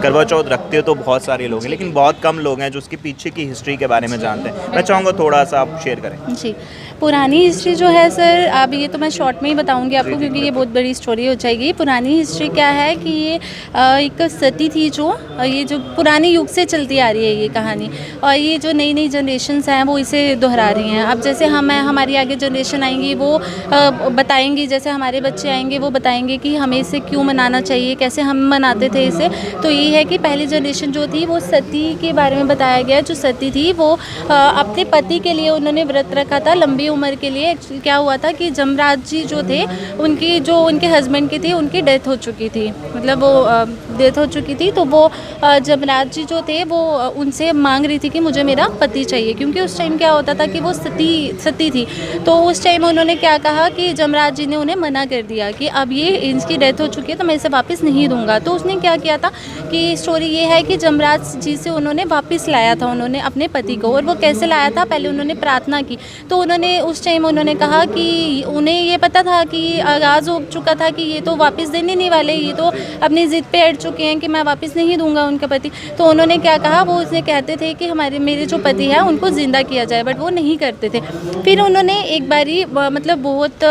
करवा चौथ रखते हो तो बहुत सारे लोग हैं, लेकिन बहुत कम लोग हैं जो उसके पीछे की हिस्ट्री के बारे में जानते हैं। मैं चाहूँगा थोड़ा सा आप शेयर करें। जी, पुरानी हिस्ट्री जो है सर, अब ये तो मैं शॉर्ट में ही बताऊंगी आपको क्योंकि ये बहुत बड़ी स्टोरी हो जाएगी। पुरानी हिस्ट्री क्या है कि ये एक सती थी जो ये जो पुराने युग से चलती आ रही है ये कहानी, और ये जो नई नई जनरेशन्स हैं वो इसे दोहरा रही हैं। अब जैसे हमारी आगे जनरेशन आएंगी वो बताएंगी, जैसे हमारे बच्चे आएंगे वो बताएंगे कि हमें इसे क्यों मनाना चाहिए, कैसे हम मनाते थे इसे। तो ये है कि पहली जनरेशन जो थी वो सती के बारे में बताया गया। जो सती थी वो अपने पति के लिए उन्होंने व्रत रखा था लंबी उम्र के लिए। एक्चुअली क्या हुआ था कि जमराज जी जो थे उनके हस्बैंड की थी, उनकी डेथ हो चुकी थी, मतलब वो डेथ हो चुकी थी। तो वो जमराज जी जो थे वो उनसे मांग रही थी कि मुझे मेरा पति चाहिए, क्योंकि उस टाइम क्या होता था कि वो सती थी। तो उस टाइम उन्होंने क्या कहा कि जमराज जी ने उन्हें मना कर दिया कि अब ये इनकी डेथ हो चुकी है तो मैं इसे वापस नहीं दूंगा। तो उसने क्या किया था कि स्टोरी ये है कि जमराज जी से उन्होंने वापस लाया था उन्होंने अपने पति को। और वो कैसे लाया था, पहले उन्होंने प्रार्थना की। तो उस टाइम उन्होंने कहा कि उन्हें ये पता था कि आगाज़ हो चुका था कि ये तो वापस देने नहीं वाले, ये तो अपनी ज़िद पे अड़ चुके हैं कि मैं वापस नहीं दूंगा उनका पति। तो उन्होंने क्या कहा, वो उसने कहते थे कि मेरे जो पति है उनको ज़िंदा किया जाए, बट वो नहीं करते थे। फिर उन्होंने एक बारी मतलब बहुत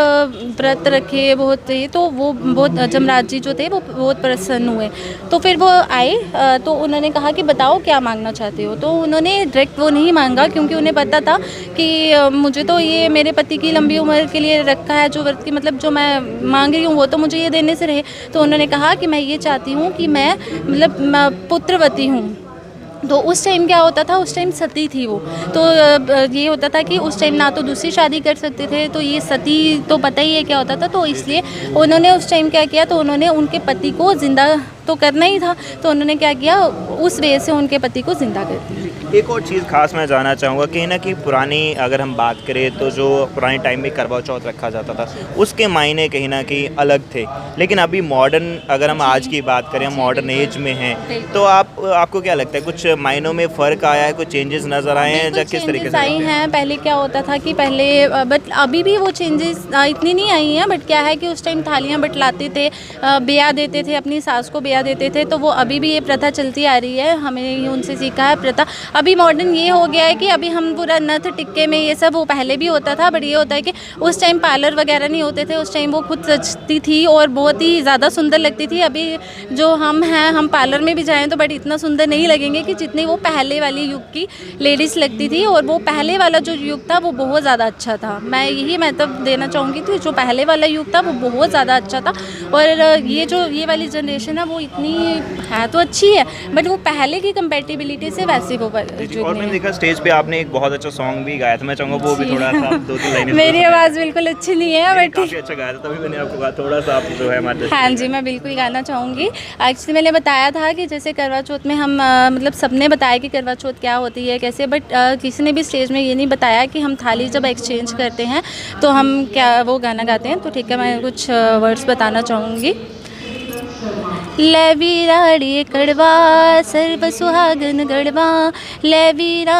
व्रत रखे, बहुत ये, तो वो बहुत जमराज जी जो थे वो बहुत प्रसन्न हुए। तो फिर वो आए तो उन्होंने कहा कि बताओ क्या मांगना चाहते हो। तो उन्होंने डायरेक्ट वो नहीं मांगा, क्योंकि उन्हें पता था कि मुझे तो ये मेरे पति की लंबी उम्र के लिए रखा है जो व्रत की, मतलब जो मैं मांग रही हूँ वो तो मुझे ये देने से रहे। तो उन्होंने कहा कि मैं ये चाहती हूँ कि मैं पुत्रवती हूँ। तो उस टाइम क्या होता था, उस टाइम सती थी वो। तो ये होता था कि उस टाइम ना तो दूसरी शादी कर सकते थे, तो ये सती तो पता ही है क्या होता था। तो इसलिए उन्होंने उस टाइम क्या किया, तो उन्होंने उनके पति को ज़िंदा तो करना ही था, तो उन्होंने क्या किया, उस वे से उनके पति को ज़िंदा कर दिया। एक और चीज़ खास मैं जानना चाहूँगा, कहीं ना कहीं पुरानी अगर हम बात करें तो जो पुराने टाइम में करवा चौथ रखा जाता था उसके मायने कहीं ना कहीं अलग थे, लेकिन अभी मॉडर्न अगर हम आज की बात करें, मॉडर्न एज में हैं, तो आपको क्या लगता है कुछ मायनों में फ़र्क आया है, कुछ चेंजेस नज़र आए हैं या किस तरीके से आई हैं? पहले क्या होता था कि पहले बट अभी भी वो चेंजेस इतनी नहीं आई हैं, बट क्या है कि उस टाइम थालियाँ बटलाते थे, ब्याह देते थे, अपनी सास को ब्याह देते थे। तो वो अभी भी ये प्रथा चलती आ रही है, हमने ये उनसे सीखा है प्रथा। अभी मॉडर्न ये हो गया है कि अभी हम पूरा नथ टिक्के में ये सब, वो पहले भी होता था, बट ये होता है कि उस टाइम पार्लर वगैरह नहीं होते थे, उस टाइम वो खुद सजती थी और बहुत ही ज़्यादा सुंदर लगती थी। अभी जो हम हैं, हम पार्लर में भी जाएँ तो बट इतना सुंदर नहीं लगेंगे कि जितनी वो पहले वाली युग की लेडीज़ लगती थी। और वो पहले वाला जो युग था वो बहुत ज़्यादा अच्छा था। मैं यही मतलब देना चाहूँगी कि जो पहले वाला युग था वो बहुत ज़्यादा अच्छा था। और ये वाली जनरेशन है वो इतनी है तो अच्छी है, बट वो पहले की कंपेटिबिलिटी से वैसे वो और मैंने देखा स्टेज पे आपने एक बहुत अच्छा सॉन्ग भी गाया था, मैं चाहूँगा वो भी थोड़ा सा 2-3 लाइनें। मेरी आवाज़ बिल्कुल अच्छी नहीं है बट काफ़ी अच्छा गाया था, तभी मैंने आपको कहा थोड़ा सा आप जो है हमारे। हाँ जी, मैं बिल्कुल गाना चाहूँगी। एक्चुअली मैंने बताया था कि जैसे करवा चौथ में हम मतलब सबने बताया कि करवा चौथ क्या होती है कैसे, बट किसी ने भी स्टेज में ये नहीं बताया कि हम थाली जब एक्सचेंज करते हैं तो हम क्या वो गाना गाते हैं। तो ठीक है, मैं कुछ वर्ड्स बताना चाहूँगी। ले वीरा अड़िए कड़वा सर्व सुहागन गढ़वा, ले वीरा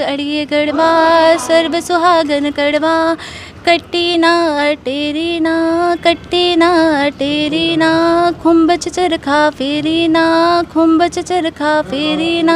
अड़िए गढ़वा सर्व सुहागन कड़वा, कट्टी ना टेरी ना, कट्टी ना टेरी ना, खुम्बच चरखा फेरी ना, खुम्बच चरखा फेरी ना,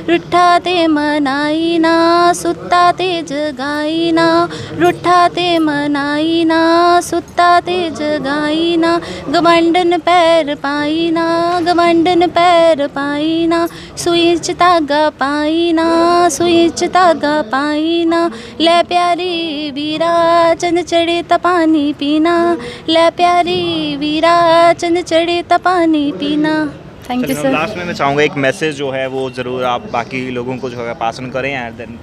रुठा ते मनाई ना, सुत्ता ते जगाई ना, रुठा ते मनाई ना, सुत्ता ते जगाई ना, गवंडन पैर पाई ना, गवंडन पैर पाई ना, सुईच धागा पाई ना, सुईच धागा पाई ना, ले प्यारी वीरा चंद चढ़े त पानी पीना, ले प्यारी वीरा चंद चढ़े त पानी पीना। Thank you sir. लास्ट में मैं चाहूँगा एक मैसेज जो है वो ज़रूर आप बाकी लोगों को जो है पास ऑन करें एंड देन।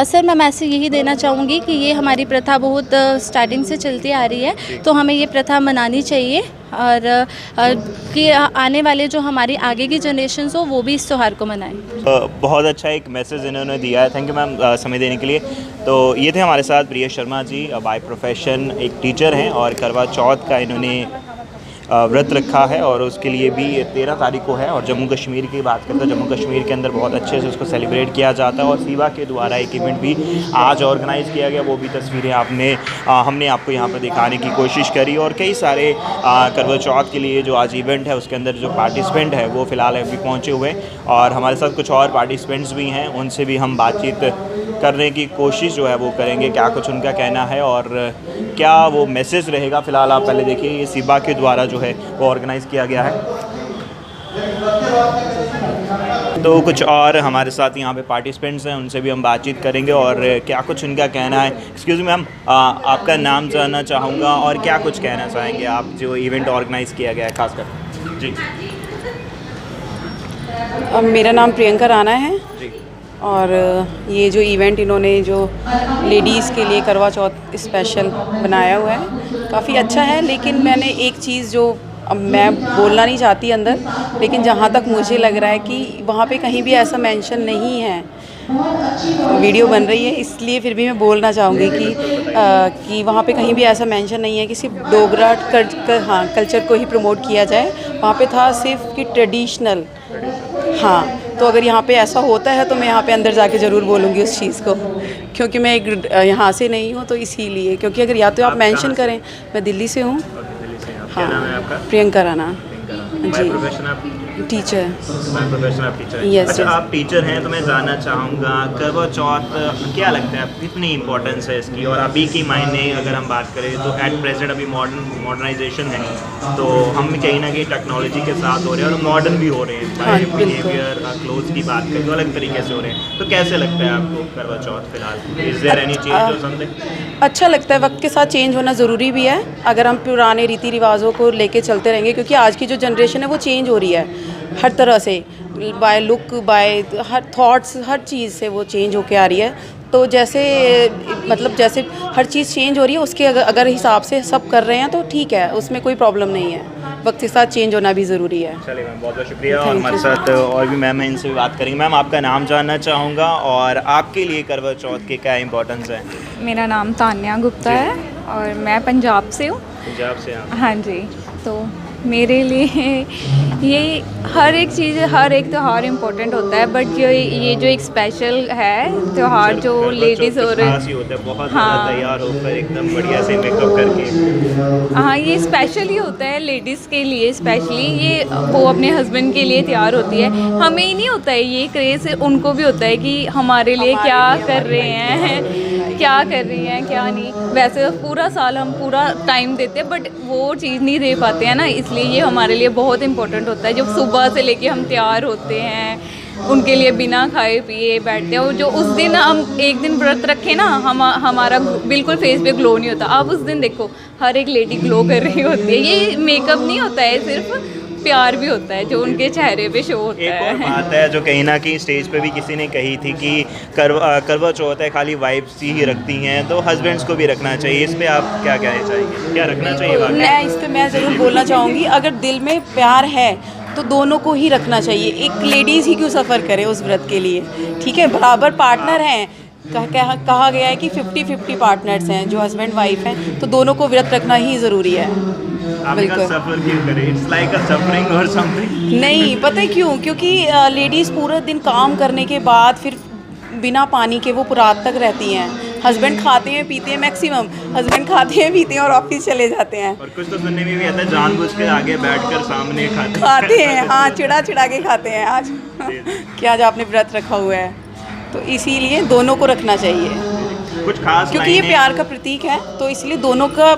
सर मैं मैसेज यही देना चाहूँगी कि ये हमारी प्रथा बहुत स्टार्टिंग से चलती आ रही है, तो हमें ये प्रथा मनानी चाहिए और कि आने वाले जो हमारी आगे की जनरेशन हो वो भी इस त्यौहार को मनाएं। बहुत अच्छा एक मैसेज इन्होंने दिया है, थैंक यू मैम समय देने के लिए। तो ये थे हमारे साथ प्रिया शर्मा जी, बाय प्रोफेशन एक टीचर हैं और करवा चौथ का इन्होंने व्रत रखा है और उसके लिए भी 13 तारीख को है। और जम्मू कश्मीर की बात करते हैं, जम्मू कश्मीर के अंदर बहुत अच्छे से उसको सेलिब्रेट किया जाता है और सीवा के द्वारा एक इवेंट भी आज ऑर्गेनाइज़ किया गया, वो भी तस्वीरें हमने आपको यहाँ पर दिखाने की कोशिश करी। और कई सारे करवा चौथ के लिए जो आज इवेंट है उसके अंदर जो पार्टिसिपेंट है वो फ़िलहाल अभी पहुँचे हुए हैं और हमारे साथ कुछ और पार्टिसिपेंट्स भी हैं, उनसे भी हम बातचीत करने की कोशिश जो है वो करेंगे, क्या कुछ उनका कहना है और क्या वो मैसेज रहेगा। फ़िलहाल आप पहले देखिए, ये सीबा के द्वारा जो है वो ऑर्गेनाइज़ किया गया है। तो कुछ और हमारे साथ यहाँ पे पार्टिसिपेंट्स हैं, उनसे भी हम बातचीत करेंगे और क्या कुछ उनका कहना है। एक्सक्यूज़ मी मैम, आपका नाम जानना चाहूँगा और क्या कुछ कहना चाहेंगे आप जो इवेंट ऑर्गेनाइज़ किया गया है खासकर। जी, मेरा नाम प्रियंका राणा है जी, और ये जो इवेंट इन्होंने जो लेडीज़ के लिए करवा चौथ स्पेशल बनाया हुआ है काफ़ी अच्छा है। लेकिन मैंने एक चीज़ जो अब मैं बोलना नहीं चाहती अंदर, लेकिन जहाँ तक मुझे लग रहा है कि वहाँ पे कहीं भी ऐसा मेंशन नहीं है। वीडियो बन रही है इसलिए फिर भी मैं बोलना चाहूँगी कि वहाँ पे कहीं भी ऐसा मेंशन नहीं है कि सिर्फ डोगरा कल्चर को ही प्रमोट किया जाए। वहाँ पे था सिर्फ कि ट्रेडिशनल। हाँ, तो अगर यहाँ पे ऐसा होता है तो मैं यहाँ पे अंदर जाके ज़रूर बोलूँगी उस चीज़ को, क्योंकि मैं एक यहाँ से नहीं हूँ, तो इसीलिए। क्योंकि अगर या तो आप मेंशन करें, मैं दिल्ली से हूँ। क्या नाम है आपका? प्रियंका राणा जी, प्रोफेशन आप टीचर। प्रोफेशन आप टीचर हैं? Yes, अच्छा, yes. आप टीचर हैं तो मैं जानना चाहूँगा करवा चौथ क्या लगता है कितनी इम्पोर्टेंस है इसकी, और अभी की मायने अगर हम बात करें तो एट प्रेजेंट अभी मॉडर्नाइजेशन है, तो हम कहीं ना कहीं टेक्नोलॉजी के साथ हो रहे हैं और मॉडर्न भी हो रहे हैं। हाँ, बिल्कुल। बिहेवियर क्लोथ की बात करें तो अलग तरीके से हो रहे हैं, तो कैसे लगता है आपको करवा चौथ फिलहाल? इज देयर एनी चेंज और समथिंग? अच्छा लगता है, वक्त के साथ चेंज होना ज़रूरी भी है। अगर हम पुराने रीति रिवाजों को लेके चलते रहेंगे, क्योंकि आज की जो जनरेशन है वो चेंज हो रही है हर तरह से, बाय लुक, बाय हर थॉट्स, हर चीज़ से वो चेंज होके आ रही है। तो जैसे मतलब जैसे हर चीज़ चेंज हो रही है उसके अगर हिसाब से सब कर रहे हैं तो ठीक है, उसमें कोई प्रॉब्लम नहीं है। वक्त के साथ चेंज होना भी ज़रूरी है। चलिए मैम, बहुत बहुत शुक्रिया। और हमारे साथ और भी मैम हैं, इनसे भी बात करेंगे। मैम, आपका नाम जानना चाहूँगा और आपके लिए करवा चौथ के क्या इंपॉर्टेंस है? मेरा नाम तान्या गुप्ता है और मैं पंजाब से हूँ। पंजाब से आप? हाँ जी, तो मेरे लिए ये हर एक चीज़, हर एक त्यौहार इम्पोर्टेंट होता है, बट ये जो एक स्पेशल है त्यौहार जो लेडीज़ हो रहे खास ही होता है, बहुत हाँ। ज़्यादा तैयार होकर एकदम बढ़िया से मेकअप करके। हाँ, ये स्पेशल ही होता है लेडीज़ के लिए स्पेशली। ये वो अपने हस्बैंड के लिए तैयार होती है, हमें ही नहीं होता है ये क्रेज़, उनको भी होता है कि हमारे लिए क्या कर रहे हैं, क्या कर रही हैं क्या नहीं। वैसे तो पूरा साल हम पूरा टाइम देते हैं, बट वो चीज़ नहीं दे पाते हैं ना, इसलिए ये हमारे लिए बहुत इंपॉर्टेंट होता है। जब सुबह से लेके हम तैयार होते हैं उनके लिए बिना खाए पिए बैठते हैं, और जो उस दिन हम एक दिन व्रत रखें ना, हमारा बिल्कुल फेस पे ग्लो नहीं होता। आप उस दिन देखो हर एक लेडी ग्लो कर रही होती है। ये मेकअप नहीं होता है, सिर्फ प्यार भी होता है जो उनके चेहरे पे शो होता एक है। और बात है जो कहीं ना कहीं स्टेज पे भी किसी ने कही थी कि करवा चौथ है खाली वाइब्स ही रखती हैं, तो हस्बैंड्स को भी रखना चाहिए। इस पे आप क्या कहना चाहिए, क्या रखना चाहिए वाकई? मैं इस पे मैं ज़रूर बोलना चाहूँगी, अगर दिल में प्यार है तो दोनों को ही रखना चाहिए। एक लेडीज़ ही क्यों सफ़र करे उस व्रत के लिए, ठीक है? बराबर पार्टनर हैं, कहा गया है कि 50-50 पार्टनर्स हैं जो हस्बैंड वाइफ हैं, तो दोनों को व्रत रखना ही ज़रूरी है। बिल्कुल। सफर क्यों करें? इट्स लाइक अ सफरिंग और समथिंग। नहीं, पता है क्यों? क्योंकि लेडीज़ पूरा दिन काम करने के बाद फिर बिना पानी के वो रात तक रहती हैं। हस्बैंड खाते हैं पीते हैं, मैक्सिमम हस्बैंड खाते हैं पीते हैं और ऑफिस चले जाते हैं। और कुछ तो सुनने में भी आता है जानबूझ के आगे बैठकर सामने खाते हैं, हाँ, चिढ़ा के खाते हैं। आज कि आज आपने व्रत रखा हुआ है, तो इसीलिए दोनों को रखना चाहिए, कुछ खास क्योंकि ये प्यार का प्रतीक है, तो इसलिए दोनों का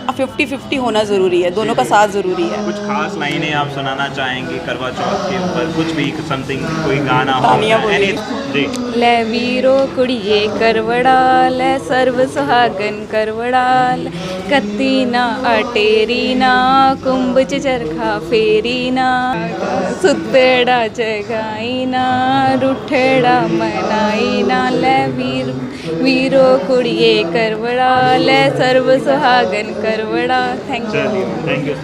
50-50 होना ज़रूरी है, दोनों का साथ ज़रूरी है। कुछ खास लाइनें आप सुनाना चाहेंगे करवा चौथ के ऊपर? कुछ भी समथिंग, कोई गाना हो? तानिया बोलिए। जी। ले वीरो कुड़िए करवड़ा ले सर्व सुहागन करवड़ा ले, कत्ती ना अटेरी ना कुंभ च चरखा फेरी ना, सुत्तेड़ा जगाई ना रुठेड़ा मनाई ना, ले वीरो कुड़िए करवड़ा ले सर्व सुहागन करवड़ा। Thank you. Thank you.